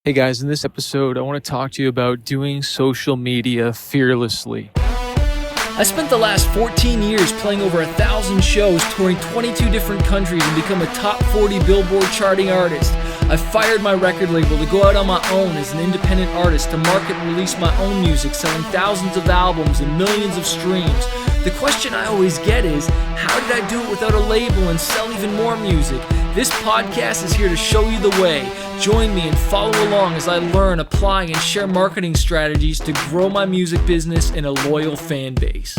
Hey guys, in this episode, I want to talk to you about doing social media fearlessly. I spent the last 14 years playing over 1,000 shows, touring 22 different countries, and become a top 40 Billboard charting artist. I fired my record label to go out on my own as an independent artist to market and release my own music, selling thousands of albums and millions of streams. The question I always get is, how did I do it without a label and sell even more music? This podcast is here to show you the way. Join me and follow along as I learn, apply, and share marketing strategies to grow my music business and a loyal fan base.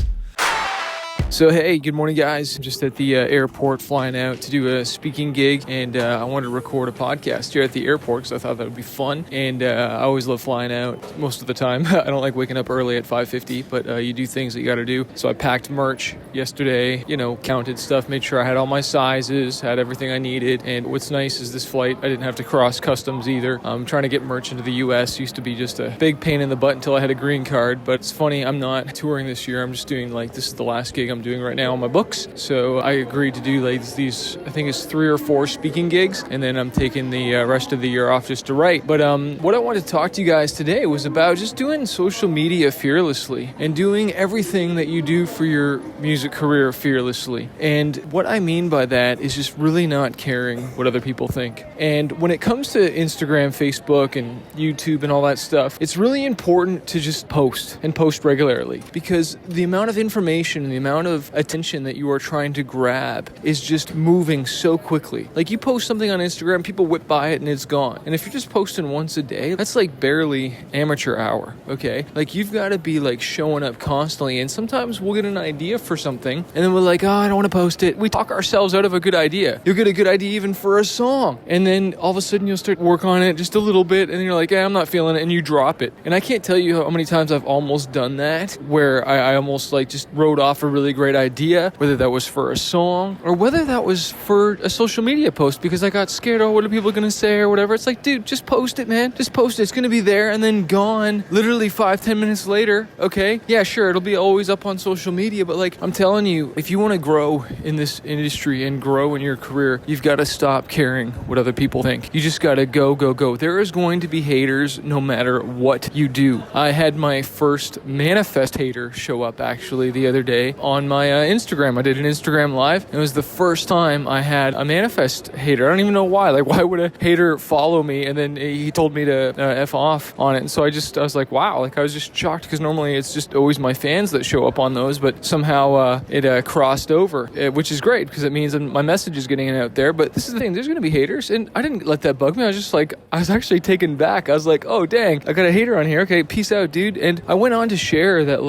So hey, good morning guys. I'm just at the airport flying out to do a speaking gig, and I wanted to record a podcast here at the airport because I thought that would be fun. And I always love flying out most of the time. I don't like waking up early at 5:50, but you do things that you got to do. So I packed merch yesterday, counted stuff, made sure I had all my sizes, had everything I needed. And what's nice is this flight, I didn't have to cross customs either. I'm trying to get merch into the US. Used to be just a big pain in the butt until I had a green card. But it's funny, I'm not touring this year. I'm just doing this is the last gig I'm doing right now on my books. So I agreed to do these, I think it's 3 or 4 speaking gigs, and then I'm taking the rest of the year off just to write. But what I wanted to talk to you guys today was about just doing social media fearlessly and doing everything that you do for your music career fearlessly. And what I mean by that is just really not caring what other people think. And when it comes to Instagram, Facebook, and YouTube and all that stuff, it's really important to just post and post regularly, because the amount of information and the amount of attention that you are trying to grab is just moving so quickly. You post something on Instagram, people whip by it and it's gone. And if you're just posting once a day, that's barely amateur hour, okay? You've got to be showing up constantly. And sometimes we'll get an idea for something and then we're like, oh, I don't want to post it. We talk ourselves out of a good idea. You'll get a good idea even for a song. And then all of a sudden you'll start to work on it just a little bit and you're like, I'm not feeling it, and you drop it. And I can't tell you how many times I've almost done that, where I almost just wrote off a really great idea, whether that was for a song or whether that was for a social media post, because I got scared, what are people going to say or whatever. It's dude, just post it, man. Just post it. It's going to be there and then gone literally 5-10 minutes later. Okay. Yeah, sure. It'll be always up on social media, but I'm telling you, if you want to grow in this industry and grow in your career, you've got to stop caring what other people think. You just got to go. There is going to be haters no matter what you do. I had my first manifest hater show up actually the other day on my Instagram. I did an Instagram live. It was the first time I had a manifest hater. I don't even know why. Why would a hater follow me? And then he told me to F off on it. And so I was like, wow. I was just shocked, because normally it's just always my fans that show up on those, but somehow it crossed over, which is great because it means that my message is getting out there. But this is the thing. There's going to be haters, and I didn't let that bug me. I was just I was actually taken back. I was like, oh, dang, I got a hater on here. Okay, peace out, dude. And I went on to share that,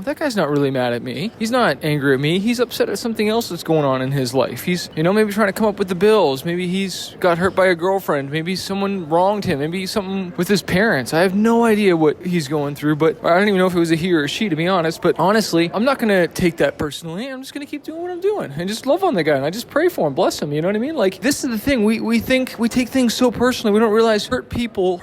that guy's not really mad at me. He's not angry at me. He's upset at something else that's going on in his life. He's, maybe trying to come up with the bills. Maybe he's got hurt by a girlfriend. Maybe someone wronged him. Maybe something with his parents. I have no idea what he's going through, but I don't even know if it was a he or a she, to be honest. But honestly, I'm not going to take that personally. I'm just going to keep doing what I'm doing and just love on the guy. And I just pray for him, bless him. You know what I mean? This is the thing. We think we take things so personally. We don't realize hurt people,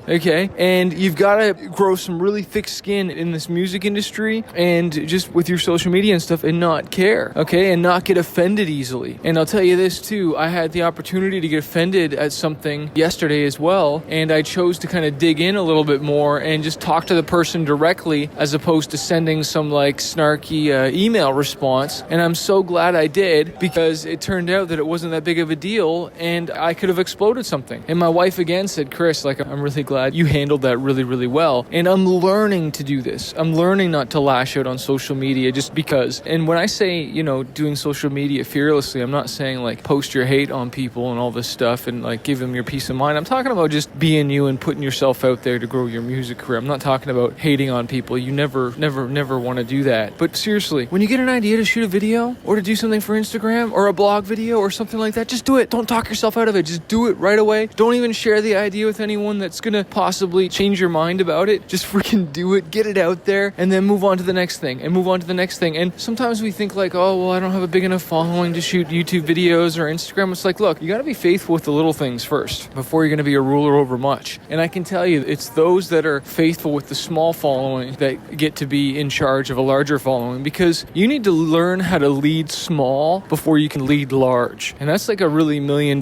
okay? And you've got to grow some really thick skin in this music industry and just with your social media and stuff, and not care, okay? And not get offended easily. And I'll tell you this too, I had the opportunity to get offended at something yesterday as well, and I chose to kind of dig in a little bit more and just talk to the person directly, as opposed to sending some snarky email response. And I'm so glad I did, because it turned out that it wasn't that big of a deal and I could have exploded something. And my wife again said, Chris, I'm really glad you handled that really, really well. And I'm learning to do this. I'm learning not to lash out on social media just because. And when I say, doing social media fearlessly, I'm not saying post your hate on people and all this stuff and give them your peace of mind. I'm talking about just being you and putting yourself out there to grow your music career. I'm not talking about hating on people. You never want to do that. But seriously, when you get an idea to shoot a video or to do something for Instagram or a blog video or something like that, just do it. Don't talk yourself out of it. Just do it right away. Don't even share the idea with anyone that's going to possibly change your mind about it. Just freaking do it. Get it out there and then move on to the next thing and move on to the next thing. And sometimes we think like, oh, well, I don't have a big enough following to shoot YouTube videos or Instagram. It's like, look, you got to be faithful with the little things first before you're going to be a ruler over much. And I can tell you, it's those that are faithful with the small following that get to be in charge of a larger following, because you need to learn how to lead small before you can lead large. And that's like a really $1 million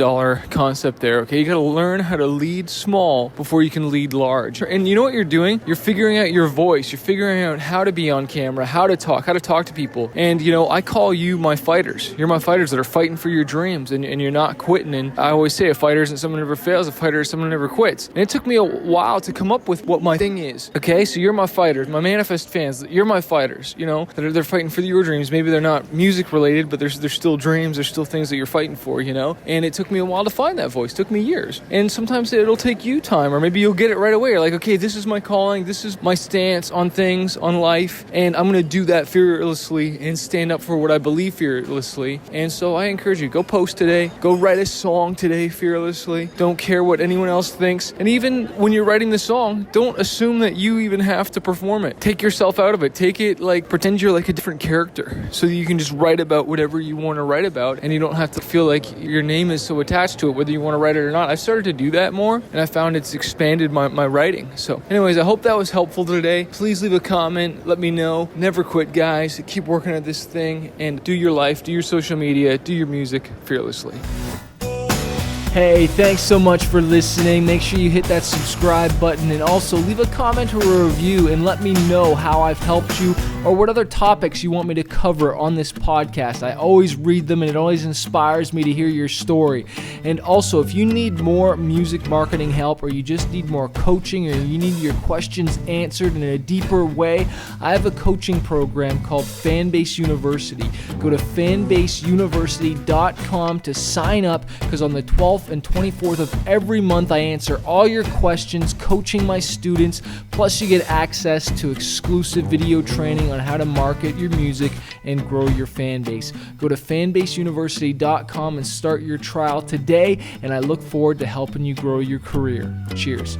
concept there, okay? You got to learn how to lead small before you can lead large. And you know what you're doing? You're figuring out your voice. You're figuring out how to be on camera, how to talk to people. And, you know, I call you my fighters. You're my fighters that are fighting for your dreams, and you're not quitting. And I always say a fighter isn't someone who never fails. A fighter is someone who never quits. And it took me a while to come up with what my thing is, okay? So you're my fighters, my Manifest fans. You're my fighters, you know, they're fighting for your dreams. Maybe they're not music related, but there's still dreams. There's still things that you're fighting for, you know? And it took me a while to find that voice. It took me years. And sometimes it'll take you time, or maybe you'll get it right away. You're like, okay, this is my calling. This is my stance on things, on life. And I'm going to do that fearlessly and stand up for what I believe fearlessly. And so I encourage you, go post today. Go write a song today fearlessly. Don't care what anyone else thinks. And even when you're writing the song, don't assume that you even have to perform it. Take yourself out of it. Take it like, pretend you're like a different character so that you can just write about whatever you want to write about, and you don't have to feel like your name is so attached to it, whether you want to write it or not. I've started to do that more, and I found it's expanded my writing. So anyways, I hope that was helpful today. Please leave a comment. Let me know. Never quit, guys. Keep working at this thing, and do your life, do your social media, do your music fearlessly. Hey, thanks so much for listening. Make sure you hit that subscribe button, and also leave a comment or a review and let me know how I've helped you or what other topics you want me to cover on this podcast. I always read them, and it always inspires me to hear your story. And also, if you need more music marketing help, or you just need more coaching, or you need your questions answered in a deeper way, I have a coaching program called Fanbase University. Go to fanbaseuniversity.com to sign up, because on the 12th and 24th of every month, I answer all your questions, coaching my students, plus you get access to exclusive video training on how to market your music and grow your fan base. Go to fanbaseuniversity.com and start your trial today, and I look forward to helping you grow your career. Cheers.